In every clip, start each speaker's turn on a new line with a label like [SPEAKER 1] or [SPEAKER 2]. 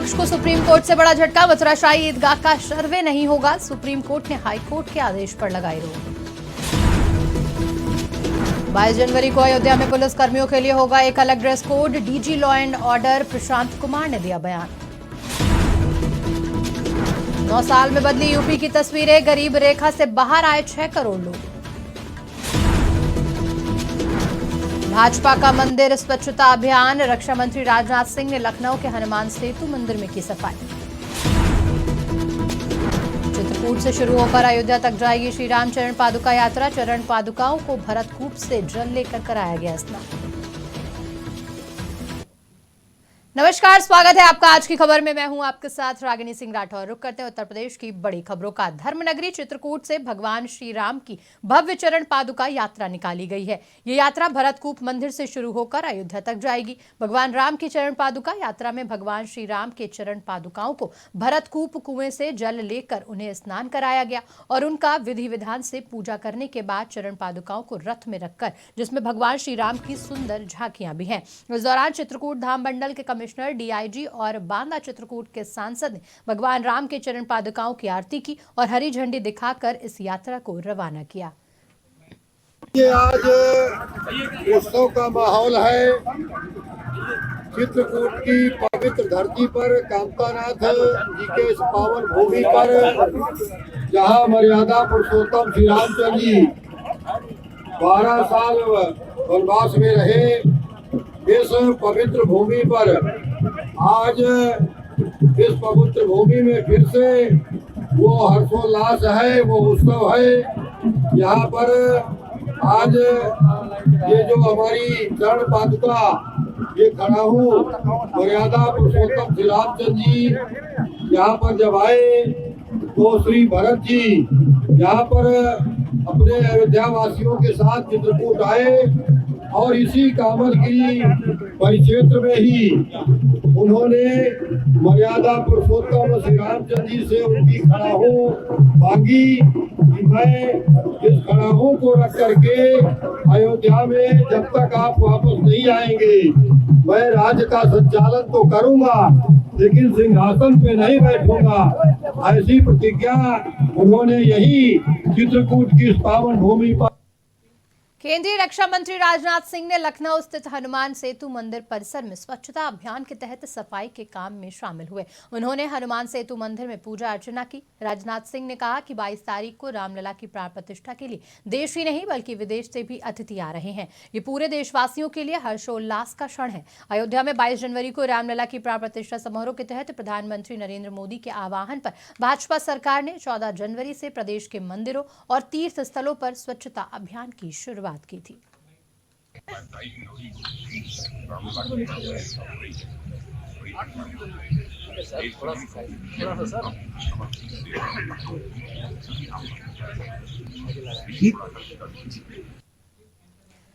[SPEAKER 1] विपक्ष को supreme court से बड़ा झटका। मथुरा शाही ईदगाह का सर्वे नहीं होगा, सुप्रीम कोर्ट ने हाई कोर्ट के आदेश पर लगाई रोक। 22 जनवरी को अयोध्या में पुलिस कर्मियों के लिए होगा एक अलग dress code, DG law and order Prashant Kumar ने दिया बयान। 9 साल में बदली यूपी की तस्वीरें, गरीब रेखा से बाहर आए 6 करोड़ लोग। भाजपा का मंदिर स्वच्छता अभियान, रक्षा मंत्री राजनाथ सिंह ने लखनऊ के हनुमान सेतु मंदिर में की सफाई। चित्रकूट से शुरू होकर अयोध्या तक जाएगी श्री राम चरण पादुका यात्रा, चरण पादुकाओं को भरतकूप से जल लेकर कराया गया स्नान। नमस्कार, स्वागत है आपका आज की खबर में। मैं हूं आपके साथ रागिनी सिंह राठौर। रुक करते हैं उत्तर प्रदेश की बड़ी खबरों का। धर्मनगरी चित्रकूट से भगवान श्री राम की भव्य चरण पादुका यात्रा निकाली गई है। ये यात्रा भरतकूप मंदिर से शुरू होकर अयोध्या तक जाएगी। भगवान राम की चरण पादुका यात्रा में भगवान श्री राम के चरण पादुकाओं को भरतकूप कुएं से जल लेकर उन्हें स्नान कराया गया और उनका विधि विधान से पूजा करने के बाद चरण पादुकाओं को रथ में रखकर, जिसमें भगवान श्री राम की सुंदर झांकियां भी हैं। इस दौरान चित्रकूट धाम मंडल के कमिश्नर, डीआईजी और बांदा चित्रकूट के सांसद ने भगवान राम के चरण पादुकाओं की आरती की और हरी झंडी दिखाकर इस यात्रा को रवाना किया।
[SPEAKER 2] ये आज उत्सव का माहौल है। चित्रकूट की पवित्र धरती पर कामतानाथ जी के इस पावन भूमि पर, जहाँ मर्यादा पुरुषोत्तम श्री रामचंद्र जी 12 साल वनवास में रहे, इस पवित्र भूमि पर आज इस पवित्र भूमि में फिर से वो हर्षोल्लास है, वो उत्सव है। यहाँ पर आज ये जो हमारी चरण पादुका ये खड़ा हूँ, मर्यादा पुरुषोत्तम श्री रामचंद्र जी यहाँ पर जब आए तो श्री भरत जी यहाँ पर अपने अयोध्या वासियों के साथ चित्रकूट आए और इसी कामलगिरी परिक्षेत्र में ही उन्होंने मर्यादा पुरुषोत्तम श्री रामचंद्र जी से उनकी खड़ाहों मांगी कि मैं इस खड़ाहों को रख करके अयोध्या में जब तक आप वापस नहीं आएंगे, मैं राज्य का संचालन तो करूंगा लेकिन सिंहासन पे नहीं बैठूंगा। ऐसी प्रतिज्ञा उन्होंने यही चित्रकूट की इस पावन भूमि पर।
[SPEAKER 1] केंद्रीय रक्षा मंत्री राजनाथ सिंह ने लखनऊ स्थित हनुमान सेतु मंदिर परिसर में स्वच्छता अभियान के तहत सफाई के काम में शामिल हुए। उन्होंने हनुमान सेतु मंदिर में पूजा अर्चना की। राजनाथ सिंह ने कहा कि 22 तारीख को रामलला की प्राण प्रतिष्ठा के लिए देश ही नहीं बल्कि विदेश से भी अतिथि आ रहे हैं। ये पूरे देशवासियों के लिए हर्षोल्लास का क्षण है। अयोध्या में 22 जनवरी को रामलला की प्राण प्रतिष्ठा समारोह के तहत प्रधानमंत्री नरेंद्र मोदी के आह्वान पर भाजपा सरकार ने 14 जनवरी से प्रदेश के मंदिरों और तीर्थ स्थलों पर स्वच्छता अभियान की शुरुआत की थी।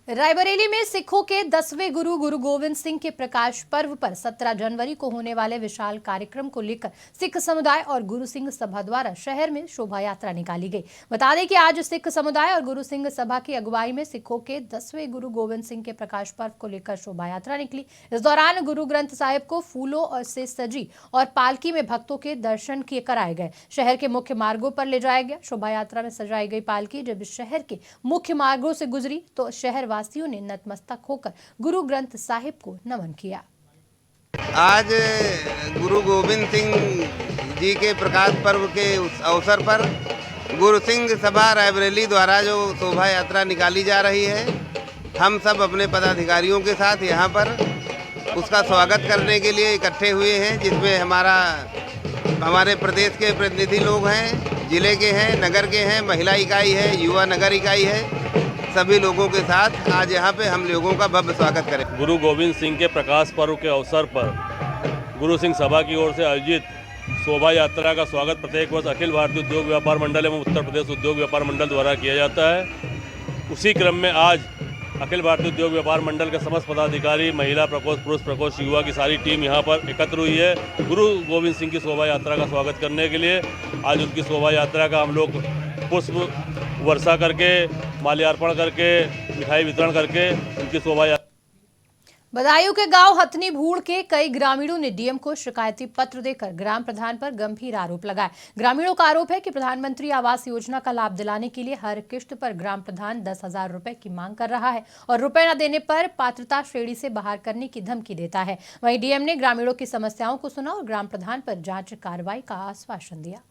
[SPEAKER 1] रायबरेली में सिखों के 10वें गुरु गुरु गोविंद सिंह के प्रकाश पर्व पर 17 जनवरी को होने वाले विशाल कार्यक्रम को लेकर सिख समुदाय और गुरु सिंह सभा द्वारा शहर में शोभा यात्रा निकाली गई। बता दें कि आज सिख समुदाय और गुरु सिंह सभा की अगुवाई में सिखों के 10वें गुरु गोविंद सिंह के प्रकाश पर्व को लेकर शोभा यात्रा निकली। इस दौरान गुरु ग्रंथ साहिब को फूलों और से सजी और पालकी में भक्तों के दर्शन कराए गए। शहर के मुख्य मार्गों पर ले जाया गया। शोभा यात्रा में सजाई गई पालकी जब शहर के मुख्य मार्गों से गुजरी तो शहर वासियों ने नतमस्तक होकर गुरु ग्रंथ साहिब को नमन किया।
[SPEAKER 3] आज गुरु गोविंद सिंह जी के प्रकाश पर्व के अवसर पर गुरु सिंह सभा रायबरेली द्वारा जो शोभा यात्रा निकाली जा रही है, हम सब अपने पदाधिकारियों के साथ यहाँ पर उसका स्वागत करने के लिए इकट्ठे हुए हैं, जिसमें हमारे प्रदेश के प्रतिनिधि लोग हैं, जिले के हैं, नगर के हैं, महिला इकाई है, युवा नगर इकाई है। सभी लोगों के साथ आज यहाँ पे हम लोगों का भव्य स्वागत करें।
[SPEAKER 4] गुरु गोविंद सिंह के प्रकाश पर्व के अवसर पर गुरु सिंह सभा की ओर से आयोजित शोभा यात्रा का स्वागत प्रत्येक वर्ष अखिल भारतीय उद्योग व्यापार मंडल एवं उत्तर प्रदेश उद्योग व्यापार मंडल द्वारा किया जाता है। उसी क्रम में आज अखिल भारतीय उद्योग व्यापार मंडल के समस्त पदाधिकारी, महिला प्रकोष्ठ, पुरुष प्रकोष्ठ, युवा की सारी टीम यहाँ पर एकत्र हुई है गुरु गोविंद सिंह की शोभा यात्रा का स्वागत करने के लिए। आज उनकी शोभा यात्रा का हम लोग पुष्प वर्षा करके, माल्यार्पण करके, मिठाई वितरण करके उनकी शोभा यात्रा
[SPEAKER 1] बदायूं के गांव हथनी भूड़ के कई ग्रामीणों ने डीएम को शिकायती पत्र देकर ग्राम प्रधान पर गंभीर आरोप लगाए। ग्रामीणों का आरोप है कि प्रधानमंत्री आवास योजना का लाभ दिलाने के लिए हर किश्त पर ग्राम प्रधान 10,000 रुपए की मांग कर रहा है और रुपए न देने पर पात्रता श्रेणी से बाहर करने की धमकी देता है। वहीं डीएम ने ग्रामीणों की समस्याओं को सुना और ग्राम प्रधान पर जांच कार्रवाई का आश्वासन दिया।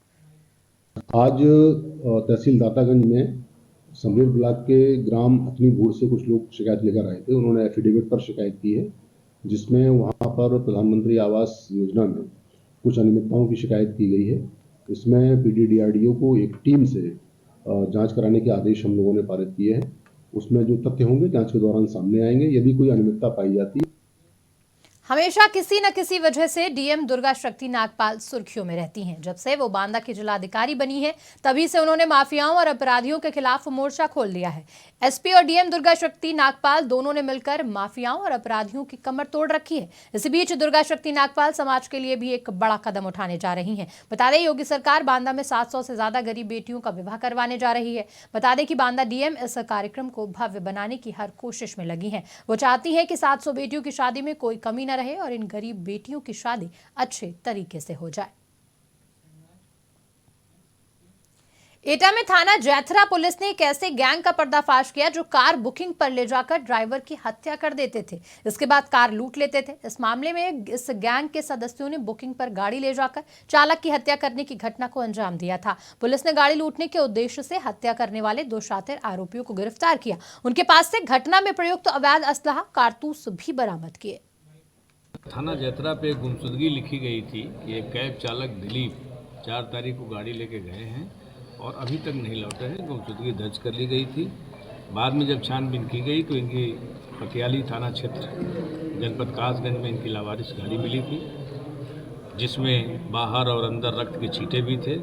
[SPEAKER 5] आज तहसील दातागंज में समरेर ब्लॉक के ग्राम हथनी भूड़ से कुछ लोग शिकायत लेकर आए थे। उन्होंने एफिडेविट पर शिकायत की है, जिसमें वहां पर प्रधानमंत्री आवास योजना में कुछ अनियमितताओं की शिकायत की गई है। इसमें पीडीडीआरडीओ को एक टीम से जांच कराने के आदेश हम लोगों ने पारित किए हैं। उसमें जो तथ्य होंगे जांच के दौरान सामने आएंगे। यदि कोई अनियमितता पाई जाती है,
[SPEAKER 1] हमेशा किसी न किसी वजह से डीएम दुर्गा शक्ति नागपाल सुर्खियों में रहती हैं। जब से वो बांदा की जिलाधिकारी बनी है, तभी से उन्होंने माफियाओं और अपराधियों के खिलाफ मोर्चा खोल दिया है। एसपी और डीएम दुर्गा शक्ति नागपाल दोनों ने मिलकर माफियाओं और अपराधियों की कमर तोड़ रखी है। इसी बीच दुर्गा शक्ति नागपाल समाज के लिए भी एक बड़ा कदम उठाने जा रही हैं। बता दें, योगी सरकार बांदा में 700 से ज्यादा गरीब बेटियों का विवाह करवाने जा रही है। बता दें कि बांदा डीएम इस कार्यक्रम को भव्य बनाने की हर कोशिश में लगी है। वो चाहती है कि 700 बेटियों की शादी में कोई कमी न रहे और इन गरीब बेटियों की शादी अच्छे तरीके से हो जाए। एटा में थाना जैथरा पुलिस ने एक ऐसे गैंग का पर्दाफाश किया जो कार बुकिंग पर ले जाकर ड्राइवर की हत्या कर देते थे, इसके बाद कार लूट लेते थे। इस मामले में इस गैंग के सदस्यों ने बुकिंग पर गाड़ी ले जाकर चालक की हत्या करने की घटना को अंजाम दिया था। पुलिस ने गाड़ी लूटने के उद्देश्य से हत्या करने वाले 2 शातिर आरोपियों को गिरफ्तार किया। उनके पास से घटना में प्रयुक्त अवैध असलहा, कारतूस भी बरामद किए।
[SPEAKER 6] थाना जैतरा पे गुमशुदगी लिखी गई थी कि एक कैब चालक दिलीप 4 तारीख को गाड़ी लेके गए हैं और अभी तक नहीं लौटे हैं। गुमशुदगी दर्ज कर ली गई थी। बाद में जब छानबीन की गई तो इनकी पटियाली थाना क्षेत्र जनपद कासगंज में इनकी लावारिस गाड़ी मिली थी, जिसमें बाहर और अंदर रक्त के छींटे भी थे।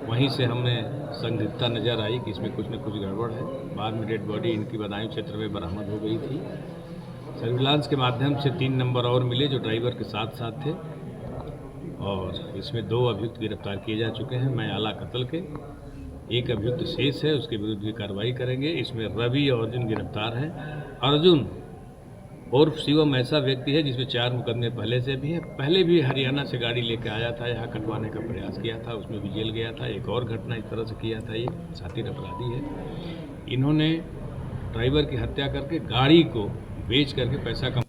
[SPEAKER 6] वहीं से हमें संदिग्धता नज़र आई कि इसमें कुछ न कुछ गड़बड़ है। बाद में डेड बॉडी इनकी बदायूं क्षेत्र में बरामद हो गई थी। सर्विलांस के माध्यम से 3 नंबर और मिले जो ड्राइवर के साथ थे और इसमें 2 अभियुक्त गिरफ्तार किए जा चुके हैं। मैं आला कत्ल के, एक अभियुक्त शेष है, उसके विरुद्ध भी कार्रवाई करेंगे। इसमें रवि और अर्जुन गिरफ्तार हैं। अर्जुन उर्फ शिवम ऐसा व्यक्ति है जिसमें 4 मुकदमे पहले से भी हैं। पहले भी हरियाणा से गाड़ी लेकर आया था, यहाँ कटवाने का प्रयास किया था, उसमें भी जेल गया था। एक और घटना इस तरह से किया था। ये शातिर अपराधी है। इन्होंने ड्राइवर की हत्या करके गाड़ी को बेच करके पैसा कमा।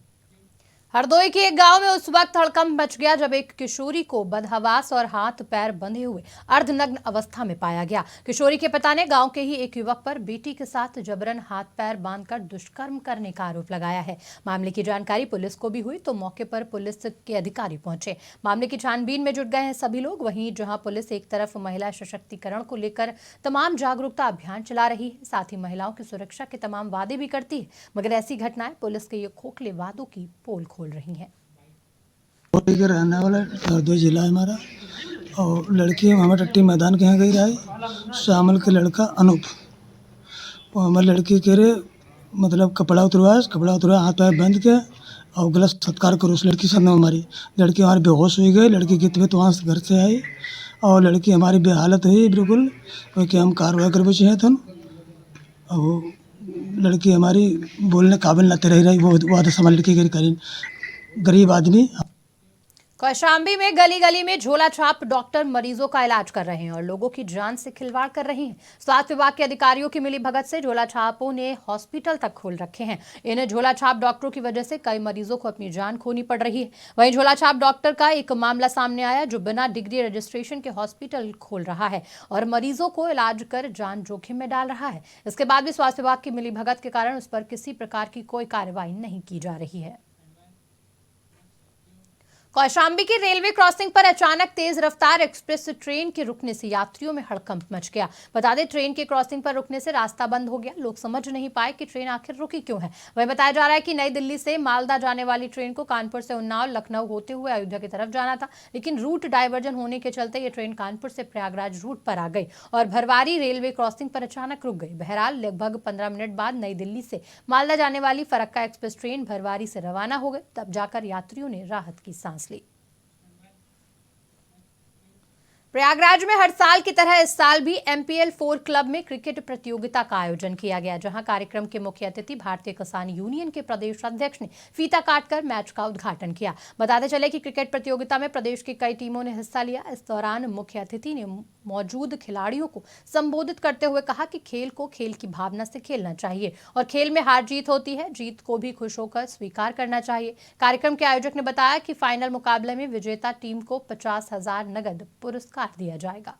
[SPEAKER 1] हरदोई के एक गांव में उस वक्त हड़कंप मच गया जब एक किशोरी को बदहवास और हाथ पैर बंधे हुए अर्धनग्न अवस्था में पाया गया। किशोरी के पिता ने गांव के ही एक युवक पर बेटी के साथ जबरन हाथ पैर बांधकर दुष्कर्म करने का आरोप लगाया है। मामले की जानकारी पुलिस को भी हुई तो मौके पर पुलिस के अधिकारी पहुंचे। मामले की छानबीन में जुट गए हैं सभी लोग। वहीं जहां पुलिस एक तरफ महिला सशक्तिकरण को लेकर तमाम जागरूकता अभियान चला रही है, साथ ही महिलाओं की सुरक्षा के तमाम वादे भी करती है, मगर ऐसी घटनाएं पुलिस के ये खोखले वादों की पोल खोल रही हैं।
[SPEAKER 7] के रहने वाला हरदोई जिला है हमारा, और लड़की हमारे टट्टी मैदान के यहाँ गई रही। शामल के लड़का अनूप, वो हमारी लड़की के रे मतलब कपड़ा उतरवा हाथ पैर बंद के और गलत सत्कार करो उस लड़की से। हमारी लड़की हमारी बेहोश हुई गई। लड़की की तबीयत वहाँ से घर से आई और लड़की हमारी बेहालत हुई बिल्कुल, क्योंकि हम कार्रवाई करवे चाहिए थे। और लड़की हमारी बोलने काबिल न रही। वो आधा समाज लड़की करी गरीब आदमी।
[SPEAKER 1] कौशाम्बी में गली गली में झोला छाप डॉक्टर मरीजों का इलाज कर रहे हैं और लोगों की जान से खिलवाड़ कर रही हैं। स्वास्थ्य विभाग के अधिकारियों की मिली भगत से झोला छापों ने हॉस्पिटल तक खोल रखे हैं। इन झोला छाप डॉक्टरों की वजह से कई मरीजों को अपनी जान खोनी पड़ रही है। वहीं झोला छाप डॉक्टर का एक मामला सामने आया जो बिना डिग्री रजिस्ट्रेशन के हॉस्पिटल खोल रहा है और मरीजों को इलाज कर जान जोखिम में डाल रहा है। इसके बाद भी स्वास्थ्य विभाग की मिली भगत के कारण उस पर किसी प्रकार की कोई कार्रवाई नहीं की जा रही है। कौशाम्बी की रेलवे क्रॉसिंग पर अचानक तेज रफ्तार एक्सप्रेस ट्रेन के रुकने से यात्रियों में हड़कंप मच गया। बता दें, ट्रेन के क्रॉसिंग पर रुकने से रास्ता बंद हो गया। लोग समझ नहीं पाए कि ट्रेन आखिर रुकी क्यों है। वहीं बताया जा रहा है कि नई दिल्ली से मालदा जाने वाली ट्रेन को कानपुर से उन्नाव, लखनऊ होते हुए अयोध्या की तरफ जाना था, लेकिन रूट डायवर्जन होने के चलते ये ट्रेन कानपुर से प्रयागराज रूट पर आ गई और भरवारी रेलवे क्रॉसिंग पर अचानक रुक गई। बहरहाल लगभग 15 मिनट बाद नई दिल्ली से मालदा जाने वाली फरक्का एक्सप्रेस ट्रेन भरवारी से रवाना हो गई। तब जाकर यात्रियों ने राहत की सांस ली। प्रयागराज में हर साल की तरह इस साल भी MPL 4 क्लब में क्रिकेट प्रतियोगिता का आयोजन किया गया, जहां कार्यक्रम के मुख्य अतिथि भारतीय किसान यूनियन के प्रदेश अध्यक्ष ने फीता काटकर मैच का उद्घाटन किया। बताते चले कि क्रिकेट प्रतियोगिता में प्रदेश की कई टीमों ने हिस्सा लिया। इस दौरान मुख्य अतिथि ने मौजूद खिलाड़ियों को संबोधित करते हुए कहा कि खेल को खेल की भावना से खेलना चाहिए और खेल में हार जीत होती है, जीत को भी खुश होकर स्वीकार करना चाहिए। कार्यक्रम के आयोजक ने बताया कि फाइनल मुकाबले में विजेता टीम को 50,000 नगद पुरस्कार दिया जाएगा।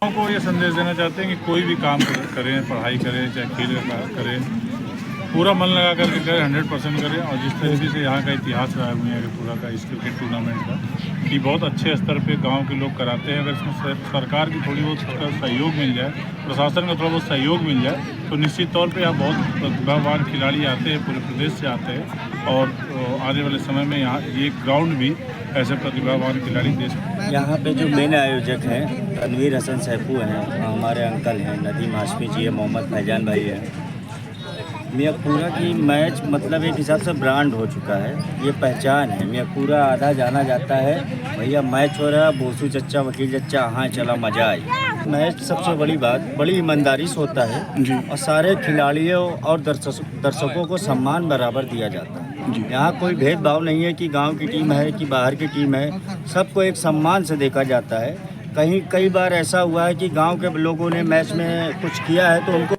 [SPEAKER 8] को ये संदेश देना चाहते हैं कि कोई भी काम करें, पढ़ाई करें, चाहे खेल करें, पूरा मन लगा करके करें, 100% करें। और जिस तरीके से यहाँ का इतिहास रहा है दुनिया के पूरा का इस क्रिकेट टूर्नामेंट का, कि बहुत अच्छे स्तर पे गांव के लोग कराते हैं। अगर इसमें सरकार की थोड़ी बहुत सहयोग मिल जाए, प्रशासन का थोड़ा बहुत सहयोग मिल जाए, तो निश्चित तौर पे यहाँ बहुत प्रतिभावान खिलाड़ी आते हैं, पूरे प्रदेश से आते हैं। और आने वाले समय में यहाँ ये ग्राउंड भी ऐसे प्रतिभावान खिलाड़ी देश में।
[SPEAKER 9] यहाँ पे जो मेन आयोजक हैं तनवीर हसन सैफू हैं, हमारे अंकल हैं, नदीम हाशमी जी है, मोहम्मद फैजान भाई है। मियाँपुरा की मैच मतलब एक हिसाब से ब्रांड हो चुका है, ये पहचान है। मियाँपुरा आधा जाना जाता है, भैया मैच हो रहा है, बोसू चच्चा, वकील चच्चा, हाँ चला मजा आई। मैच सबसे बड़ी बात, बड़ी ईमानदारी से होता है और सारे खिलाड़ियों और दर्शकों को सम्मान बराबर दिया जाता है। यहाँ कोई भेदभाव नहीं है कि गांव की टीम है कि बाहर की टीम है, सबको एक सम्मान से देखा जाता है। कई बार ऐसा हुआ है कि गांव के लोगों ने मैच में कुछ किया है तो उनको।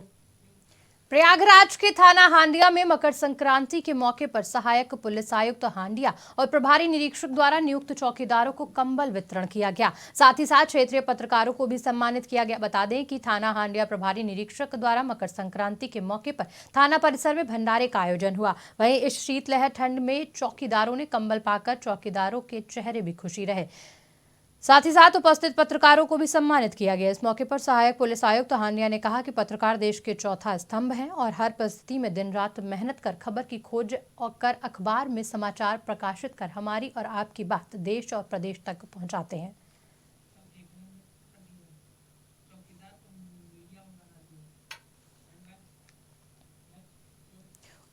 [SPEAKER 1] प्रयागराज के थाना हांडिया में मकर संक्रांति के मौके पर सहायक पुलिस आयुक्त हांडिया और प्रभारी निरीक्षक द्वारा नियुक्त चौकीदारों को कंबल वितरण किया गया। साथ ही साथ क्षेत्रीय पत्रकारों को भी सम्मानित किया गया। बता दें कि थाना हांडिया प्रभारी निरीक्षक द्वारा मकर संक्रांति के मौके पर थाना परिसर में भंडारे का आयोजन हुआ। वहीं इस शीतलहर ठंड में चौकीदारों ने कंबल पाकर चौकीदारों के चेहरे भी खुशी रहे। साथ ही साथ उपस्थित पत्रकारों को भी सम्मानित किया गया। इस मौके पर सहायक पुलिस आयुक्त हांडिया ने कहा कि पत्रकार देश के चौथा स्तंभ हैं और हर परिस्थिति में दिन रात मेहनत कर खबर की खोज और कर अखबार में समाचार प्रकाशित कर हमारी और आपकी बात देश और प्रदेश तक पहुंचाते हैं।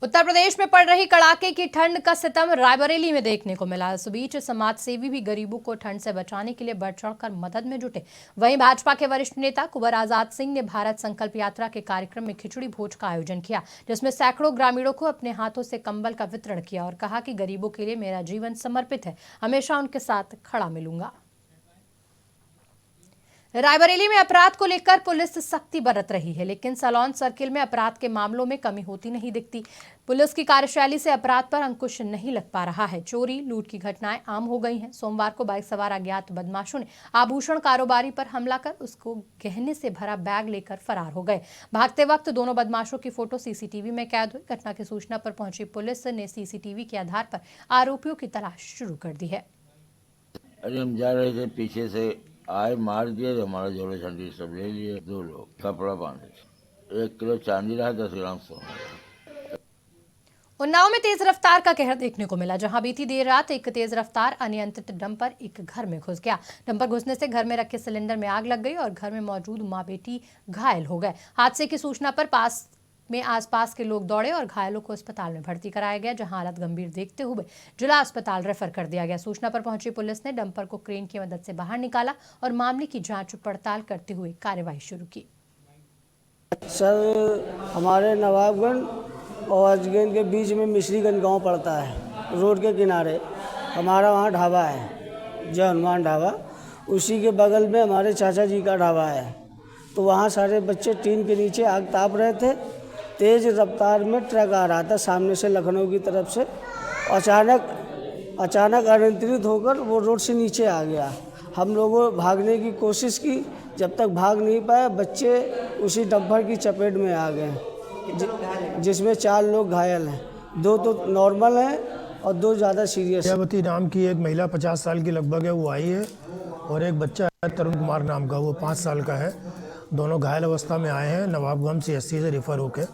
[SPEAKER 1] उत्तर प्रदेश में पड़ रही कड़ाके की ठंड का सितम रायबरेली में देखने को मिला। इस बीच समाज सेवी भी गरीबों को ठंड से बचाने के लिए बढ़ चढ़कर मदद में जुटे। वहीं भाजपा के वरिष्ठ नेता कुंवर आजाद सिंह ने भारत संकल्प यात्रा के कार्यक्रम में खिचड़ी भोज का आयोजन किया, जिसमें सैकड़ों ग्रामीणों को अपने हाथों से कंबल का वितरण किया और कहा कि गरीबों के लिए मेरा जीवन समर्पित है, हमेशा उनके साथ खड़ा मिलूंगा। रायबरेली में अपराध को लेकर पुलिस सख्ती बरत रही है, लेकिन सलौन सर्किल में अपराध के मामलों में कमी होती नहीं दिखती। पुलिस की कार्यशैली से अपराध पर अंकुश नहीं लग पा रहा है। चोरी लूट की घटनाएं आम हो गई हैं। सोमवार को बाइक सवार अज्ञात बदमाशों ने आभूषण कारोबारी पर हमला कर उसको गहने से भरा बैग लेकर फरार हो गए। भागते वक्त दोनों बदमाशों की फोटो सीसीटीवी में कैद हुई। घटना की सूचना पर पहुंची पुलिस ने सीसीटीवी के आधार पर आरोपियों की तलाश शुरू कर दी है।
[SPEAKER 10] अरे हम जा रहे थे, पीछे से आए, मार दिए, तो हमारा जोड़े संडी सब ले लिए। 2 लोग कपड़ा बांधे, 1 किलो चांदी रहा, 10 ग्राम सोना।
[SPEAKER 1] उन्नाव में तेज रफ्तार का कहर देखने को मिला, जहां बीती देर रात एक तेज रफ्तार अनियंत्रित डंपर एक घर में घुस गया। डंपर घुसने से घर में रखे सिलेंडर में आग लग गई और घर में मौजूद मां बेटी घायल हो गए। हादसे की सूचना पर पास में आसपास के लोग दौड़े और घायलों को अस्पताल में भर्ती कराया गया, जहां हालत गंभीर देखते हुए जिला अस्पताल रेफर कर दिया गया। सूचना पर पहुंची पुलिस ने डंपर को क्रेन की मदद से बाहर निकाला और मामले की जांच पड़ताल करते हुए कार्रवाई शुरू की।
[SPEAKER 11] सर, हमारे नवाबगंज और अजगैन के बीच में मिश्रीगंज गांव पड़ता है, रोड के किनारे हमारा वहाँ ढाबा है, जय हनुमान ढाबा। उसी के बगल में हमारे चाचा जी का ढाबा है। तो वहाँ सारे बच्चे टीन के नीचे आग ताप रहे थे। तेज़ रफ्तार में ट्रक आ रहा था सामने से लखनऊ की तरफ से। अचानक अनियंत्रित होकर वो रोड से नीचे आ गया। हम लोगों भागने की कोशिश की, जब तक भाग नहीं पाए बच्चे उसी डंपर की चपेट में आ गए, जिसमें 4 लोग घायल हैं। 2 तो नॉर्मल हैं और 2 ज़्यादा सीरियस।
[SPEAKER 12] विद्यावती नाम की एक महिला 50 साल की लगभग है, वो आई है, और एक बच्चा है तरुण कुमार नाम का, वो 5 साल का है। दोनों घायल अवस्था में आए हैं, नवाबगंज CSC से रेफर होकर।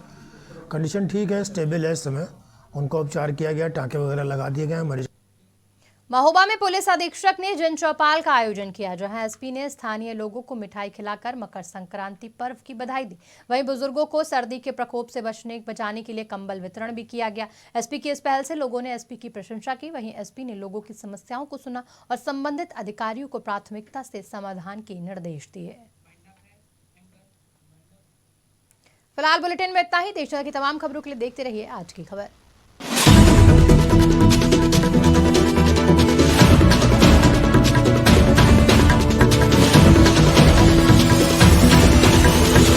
[SPEAKER 12] कंडीशन ठीक है, स्टेबल है इस समय। उनको उपचार किया गया, टाँके वगैरह लगा दिए गए हैं। मरीज
[SPEAKER 1] महोबा में पुलिस अधीक्षक ने जन चौपाल का आयोजन किया, जहां एसपी ने स्थानीय लोगों को मिठाई खिलाकर मकर संक्रांति पर्व की बधाई दी। वहीं बुजुर्गों को सर्दी के प्रकोप से बचाने के लिए कंबल वितरण भी किया गया। एसपी की इस पहल से लोगों ने एसपी की प्रशंसा की। वहीं एसपी ने लोगों की समस्याओं को सुना और संबंधित अधिकारियों को प्राथमिकता से समाधान के निर्देश दिए। फिलहाल बुलेटिन में इतना ही। देश की तमाम खबरों के लिए देखते रहिए आज की खबर।